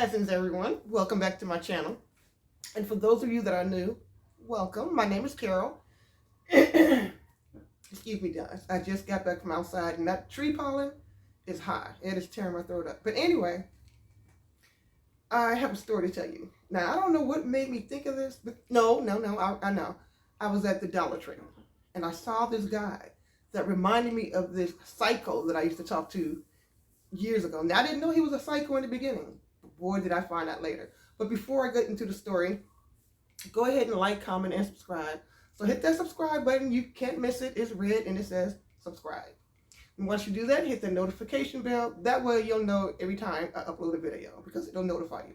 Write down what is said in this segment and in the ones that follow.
Risings, everyone. Welcome back to my channel. And for those of you that are new, welcome. My name is Carol. Excuse me, guys. I just got back from outside, and that tree pollen is high. It is tearing my throat up. But anyway, I have a story to tell you. Now, I don't know what made me think of this, but no, I know. I was at the Dollar Tree, and I saw this guy that reminded me of this psycho that I used to talk to years ago. Now, I didn't know he was a psycho in the beginning. Boy, did I find out later. But before I get into the story, go ahead and like, comment, and subscribe. So hit that subscribe button. You can't miss it. It's red and it says subscribe. And once you do that, hit the notification bell. That way you'll know every time I upload a video because it'll notify you.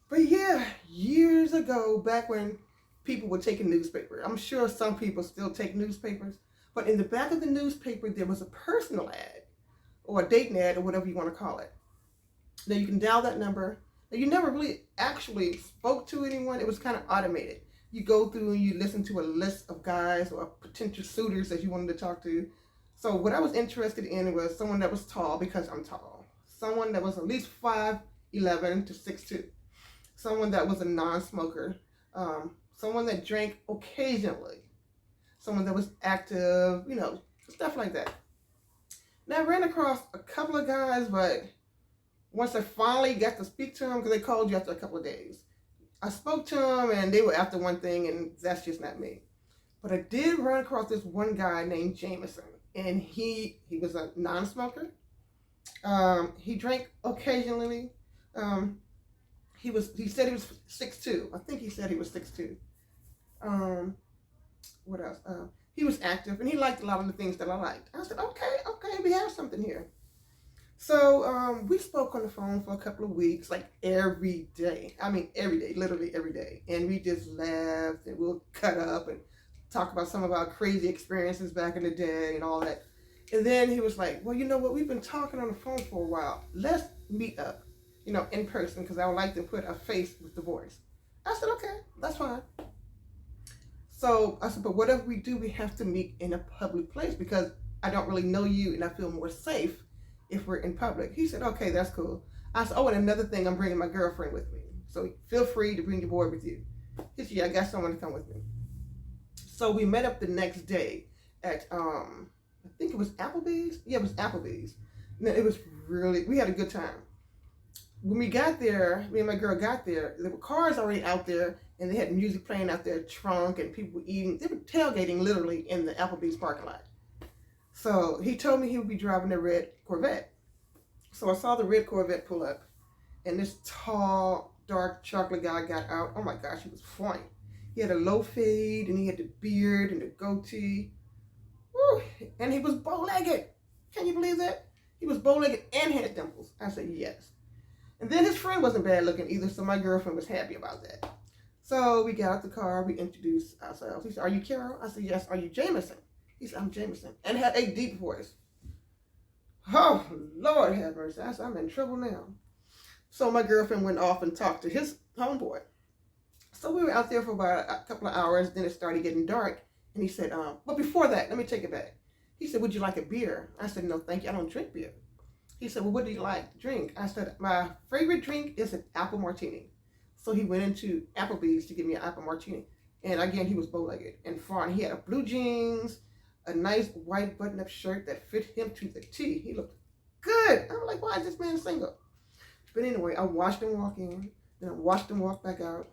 But yeah, years ago, back when people would take a newspaper, I'm sure some people still take newspapers, but in the back of the newspaper, there was a personal ad or a dating ad or whatever you want to call it. Now you can dial that number. Now you never really actually spoke to anyone. It was kind of automated. You go through and you listen to a list of guys or potential suitors that you wanted to talk to. So what I was interested in was someone that was tall, because I'm tall. Someone that was at least 5'11" to 6'2". Someone that was a non-smoker. Someone that drank occasionally. Someone that was active, stuff like that. Now I ran across a couple of guys, but once I finally got to speak to them, because they called you after a couple of days, I spoke to them and they were after one thing, and that's just not me. But I did run across this one guy named Jameson, and he was a non-smoker. He drank occasionally. He said he was 6'2". I think he said he was 6'2". What else? He was active, and he liked a lot of the things that I liked. I said, okay, we have something here. So we spoke on the phone for a couple of weeks, like every day. I mean, every day, literally every day. And we just laughed, and we'll cut up and talk about some of our crazy experiences back in the day and all that. And then he was like, well, you know what? We've been talking on the phone for a while. Let's meet up, in person, because I would like to put a face with the voice. I said, okay, that's fine. So I said, but whatever we do, we have to meet in a public place because I don't really know you and I feel more safe if we're in public. He said, okay, that's cool. I said, oh, and another thing, I'm bringing my girlfriend with me. So feel free to bring your boy with you. He said, yeah, I got someone to come with me. So we met up the next day at, I think it was Applebee's. Yeah, it was Applebee's. And it was we had a good time. When we got there, me and my girl got there, there were cars already out there, and they had music playing out their trunk, and people were eating. They were tailgating literally in the Applebee's parking lot. So he told me he would be driving a red Corvette. So I saw the red Corvette pull up, and this tall, dark chocolate guy got out. Oh my gosh, he was fine. He had a low fade, and he had the beard and the goatee. Woo! And he was bow-legged. Can you believe that? He was bow-legged and had dimples. I said, yes. And then his friend wasn't bad looking either, so my girlfriend was happy about that. So we got out the car, we introduced ourselves. He said, are you Carol? I said, yes. Are you Jameson? He said, I'm Jameson. And had a deep voice. Oh, Lord have mercy. I said, I'm in trouble now. So my girlfriend went off and talked to his homeboy. So we were out there for about a couple of hours. Then it started getting dark. And he said, but before that, let me take it back. He said, would you like a beer? I said, no, thank you. I don't drink beer. He said, well, what do you like to drink? I said, my favorite drink is an apple martini. So he went into Applebee's to give me an apple martini. And again, he was bow-legged and fine. He had a blue jeans, a nice white button-up shirt that fit him to the T. He looked good. I'm like, why is this man single? But anyway, I watched him walk in, then I watched him walk back out.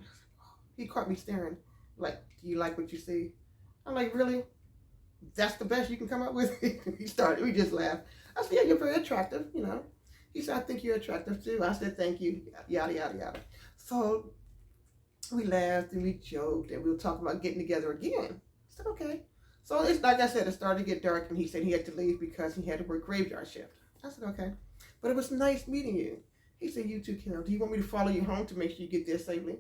He caught me staring, like, do you like what you see? I'm like, really? That's the best you can come up with? We just laughed. I said, yeah, you're very attractive, He said, I think you're attractive too. I said, thank you, yada, yada, yada. So we laughed and we joked and we were talking about getting together again. I said, okay. So it's like I said, it started to get dark and he said he had to leave because he had to work graveyard shift. I said, okay. But it was nice meeting you. He said, you too, Carol. Do you want me to follow you home to make sure you get there safely?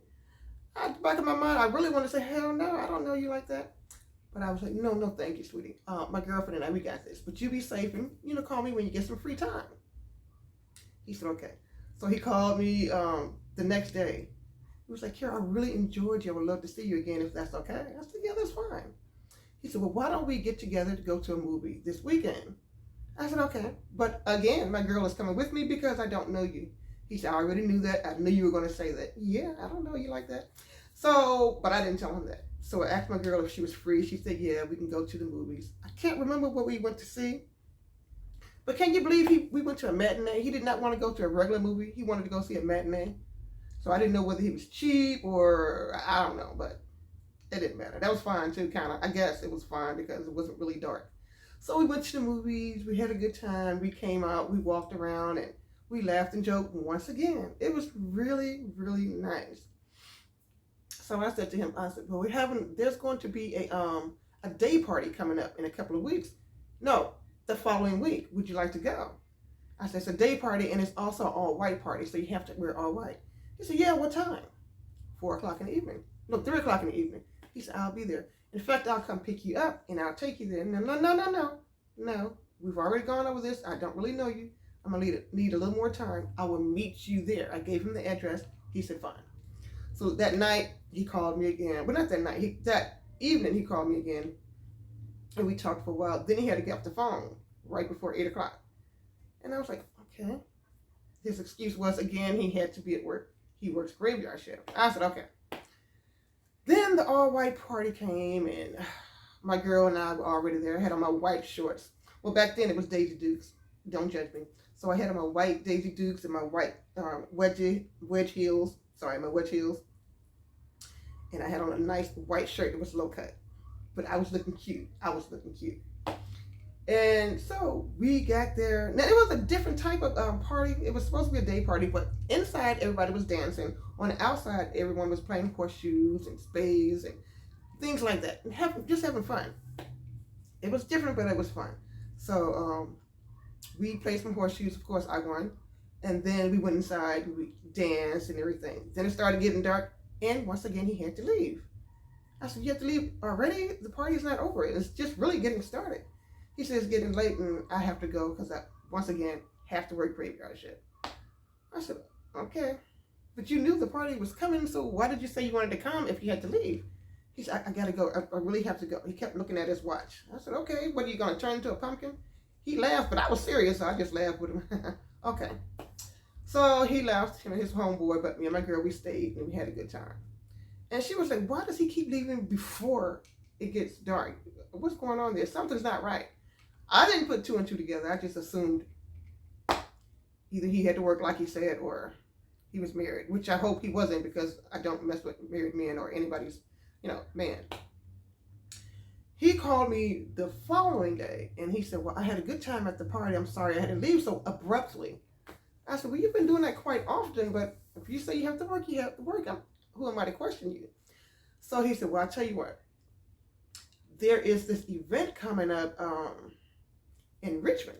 At the back of my mind, I really want to say, hell no, I don't know you like that. But I was like, no, thank you, sweetie. My girlfriend and I, we got this. But you be safe and, call me when you get some free time. He said, okay. So he called me the next day. He was like, Carol, I really enjoyed you. I would love to see you again if that's okay. I said, yeah, that's fine. He said, well, why don't we get together to go to a movie this weekend? I said, okay. But again, my girl is coming with me because I don't know you. He said, I already knew that. I knew you were going to say that. Yeah, I don't know. You like that? So, but I didn't tell him that. So I asked my girl if she was free. She said, yeah, we can go to the movies. I can't remember what we went to see. But can you believe we went to a matinee? He did not want to go to a regular movie. He wanted to go see a matinee. So I didn't know whether he was cheap or I don't know, but it didn't matter. That was fine too, kind of. I guess it was fine because it wasn't really dark. So we went to the movies. We had a good time. We came out. We walked around and we laughed and joked once again. It was really, really nice. So I said to him, I said, well, there's going to be a day party coming up in a couple of weeks. No, the following week. Would you like to go? I said, it's a day party and it's also an all white party, so you have to wear all white. He said, yeah, what time? 4 o'clock in the evening. No, 3 o'clock in the evening. He said, I'll be there. In fact, I'll come pick you up and I'll take you there. No. We've already gone over this. I don't really know you. I'm going to need a little more time. I will meet you there. I gave him the address. He said, fine. So that night, he called me again. Well, not that night. That evening, he called me again. And we talked for a while. Then he had to get off the phone right before 8 o'clock. And I was like, okay. His excuse was, again, he had to be at work. He works graveyard shift. I said, okay. Then the all-white party came, and my girl and I were already there. I had on my white shorts. Well, back then it was Daisy Dukes. Don't judge me. So I had on my white Daisy Dukes and my white wedge heels. Sorry, my wedge heels. And I had on a nice white shirt that was low cut. But I was looking cute. And so we got there. Now, it was a different type of party. It was supposed to be a day party, but inside, everybody was dancing. On the outside, everyone was playing horseshoes and spades and things like that. And just having fun. It was different, but it was fun. So we played some horseshoes. Of course, I won. And then we went inside. We danced and everything. Then it started getting dark. And once again, he had to leave. I said, you have to leave already? The party's not over. It's just really getting started. He says, it's getting late and I have to go because I, once again, have to work graveyard shift. I said, okay. But you knew the party was coming, so why did you say you wanted to come if you had to leave? He said, I got to go. I really have to go. He kept looking at his watch. I said, okay, what are you going to turn into a pumpkin? He laughed, but I was serious, so I just laughed with him. Okay. So he left, him and his homeboy, but me and my girl, we stayed and we had a good time. And she was like, why does he keep leaving before it gets dark? What's going on there? Something's not right. I didn't put 2 and 2 together. I just assumed either he had to work like he said or he was married, which I hope he wasn't because I don't mess with married men or anybody's, man. He called me the following day and he said, well, I had a good time at the party. I'm sorry I had to leave so abruptly. I said, well, you've been doing that quite often, but if you say you have to work, you have to work. Who am I to question you? So he said, well, I'll tell you what. There is this event coming up in Richmond,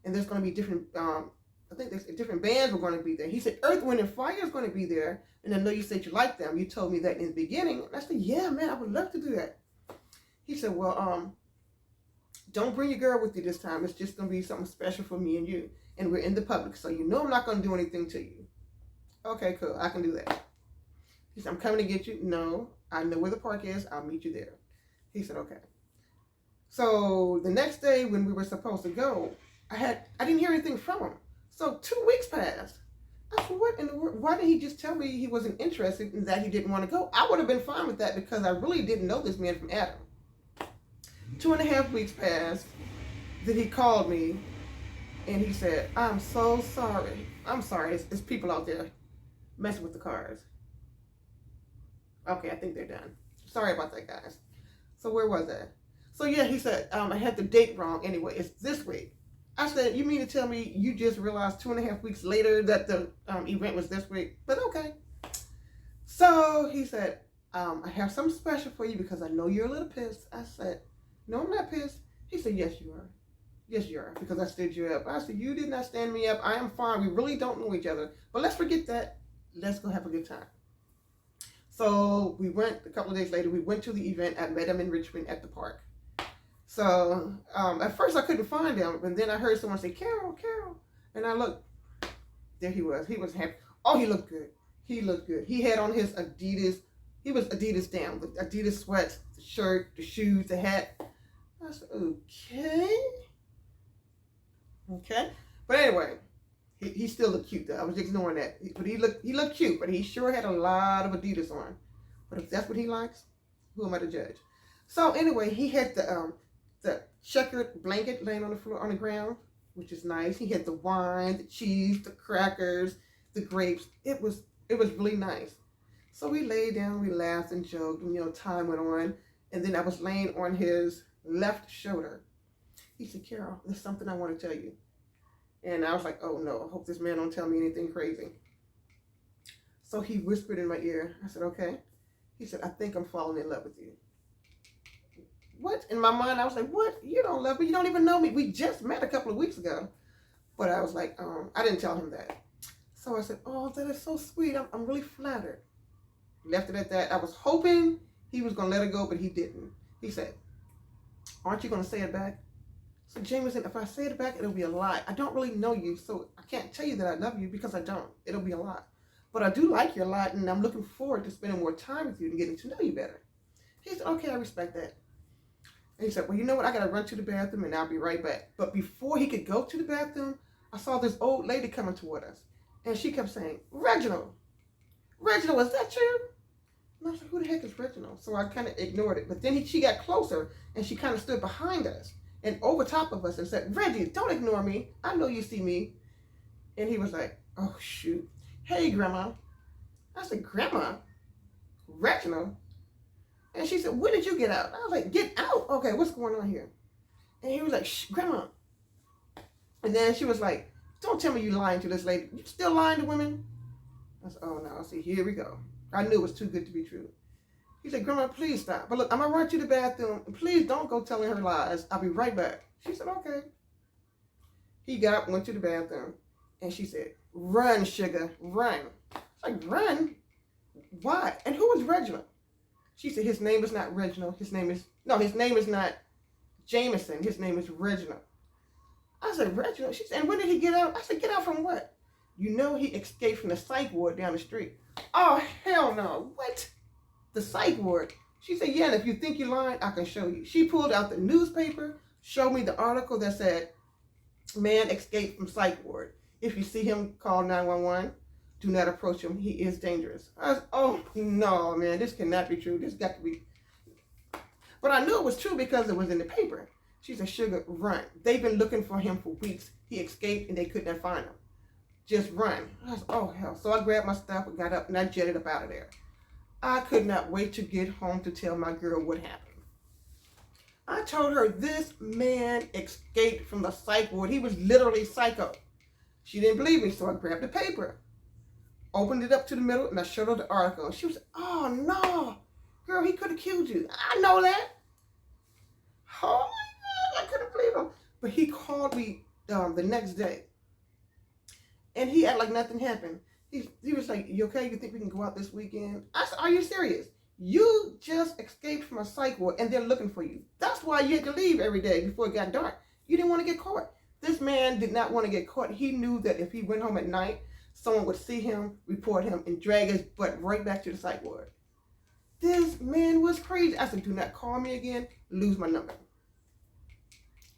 and there's going to be different, I think there's different bands were going to be there. He said, Earth, Wind, and Fire is going to be there, and I know you said you liked them. You told me that in the beginning. And I said, yeah, man, I would love to do that. He said, well, don't bring your girl with you this time. It's just going to be something special for me and you, and we're in the public, so you know I'm not going to do anything to you. Okay, cool, I can do that. He said, I'm coming to get you. No, I know where the park is. I'll meet you there. He said, okay. So the next day when we were supposed to go, I didn't hear anything from him. So 2 weeks passed. I said, what in the world? Why didn't he just tell me he wasn't interested and that he didn't want to go? I would have been fine with that because I really didn't know this man from Adam. 2.5 weeks passed. Then he called me and he said, I'm so sorry. I'm sorry. It's people out there messing with the cars. Okay, I think they're done. Sorry about that, guys. So where was I? So yeah, he said, I had the date wrong anyway. It's this week. I said, you mean to tell me you just realized 2.5 weeks later that the event was this week? But okay. So he said, I have something special for you because I know you're a little pissed. I said, no, I'm not pissed. He said, yes, you are. Yes, you are, because I stood you up. I said, you did not stand me up. I am fine. We really don't know each other. But let's forget that. Let's go have a good time. So we went, a couple of days later, we went to the event. I met him in Richmond at the park. So at first I couldn't find him, and then I heard someone say, Carol, Carol. And I looked, there he was. He was happy. Oh, he looked good. He looked good. He had on his Adidas, he was Adidas down, the Adidas sweats, the shirt, the shoes, the hat. I said, okay. Okay. But anyway, He still looked cute though. I was ignoring that, but he looked cute. But he sure had a lot of Adidas on. But if that's what he likes, who am I to judge? So anyway, he had the checkered blanket laying on the floor on the ground, which is nice. He had the wine, the cheese, the crackers, the grapes. It was really nice. So we laid down, we laughed and joked, and time went on. And then I was laying on his left shoulder. He said, "Carol, there's something I want to tell you." And I was like, "Oh no, I hope this man don't tell me anything crazy." So he whispered in my ear. I said, "Okay." He said, "I think I'm falling in love with you." What? In my mind, I was like, "What? You don't love me? You don't even know me. We just met a couple of weeks ago." But I was like, I didn't tell him that. So I said, "Oh, that is so sweet. I'm really flattered." Left it at that. I was hoping he was going to let it go, but he didn't. He said, "Aren't you going to say it back?" So Jameson, if I say it back, it'll be a lie. I don't really know you, so I can't tell you that I love you because I don't. It'll be a lie. But I do like you a lot, and I'm looking forward to spending more time with you and getting to know you better. He said, "Okay, I respect that." And he said, "Well, you know what? I got to run to the bathroom, and I'll be right back." But before he could go to the bathroom, I saw this old lady coming toward us. And she kept saying, "Reginald, Reginald, is that you?" And I was like, "Who the heck is Reginald?" So I kind of ignored it. But then she got closer, and she kind of stood behind us and over top of us and said, "Reggie, don't ignore me. I know you see me." And he was like, "Oh, shoot. Hey, Grandma." I said, "Grandma? Reginald?" And she said, "When did you get out?" I was like, "Get out? Okay, what's going on here?" And he was like, "Shh, Grandma." And then she was like, "Don't tell me you lying to this lady. You still lying to women?" I said, "Oh, no. See, here we go." I knew it was too good to be true. He said, "Grandma, please stop. But look, I'm going to run to the bathroom. And please don't go telling her lies. I'll be right back." She said, "Okay." He got up, went to the bathroom. And she said, "Run, sugar, run." I was like, "Run? Why? And who is Reginald?" She said, "His name is not Reginald. His name is not Jameson. His name is Reginald." I said, "Reginald?" She said, "And when did he get out?" I said, "Get out from what?" "You know he escaped from the psych ward down the street." "Oh, hell no. What? The psych ward?" She said, "Yeah, and if you think you're lying, I can show you." She pulled out the newspaper, showed me the article that said, "Man escaped from psych ward. If you see him, call 911. Do not approach him. He is dangerous." I was, "Oh, no, man, this cannot be true. This got to be." But I knew it was true because it was in the paper. She said, "Sugar, run. They've been looking for him for weeks. He escaped and they could not find him. Just run." I was, "Oh, hell." So I grabbed my stuff and got up and I jetted up out of there. I could not wait to get home to tell my girl what happened. I told her this man escaped from the psych ward. He was literally psycho. She didn't believe me, so I grabbed the paper, opened it up to the middle, and I showed her the article. She was like, "Oh, no. Girl, he could have killed you." I know that. Oh, my God. I couldn't believe him. But he called me the next day. And he acted like nothing happened. He was like, "You okay? You think we can go out this weekend?" I said, "Are you serious? You just escaped from a psych ward and they're looking for you. That's why you had to leave every day before it got dark. You didn't want to get caught." This man did not want to get caught. He knew that if he went home at night, someone would see him, report him, and drag his butt right back to the psych ward. This man was crazy. I said, "Do not call me again. Lose my number."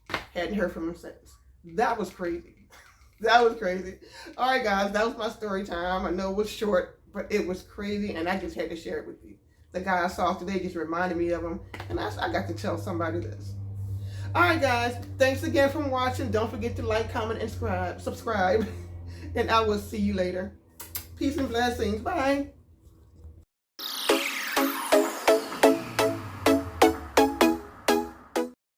Hadn't heard from him since. That was crazy. That was crazy. All right, guys, that was my story time. I know it was short, but it was crazy, and I just had to share it with you. The guy I saw today just reminded me of him, and I got to tell somebody this. All right, guys, thanks again for watching. Don't forget to like, comment, and subscribe, and I will see you later. Peace and blessings. Bye.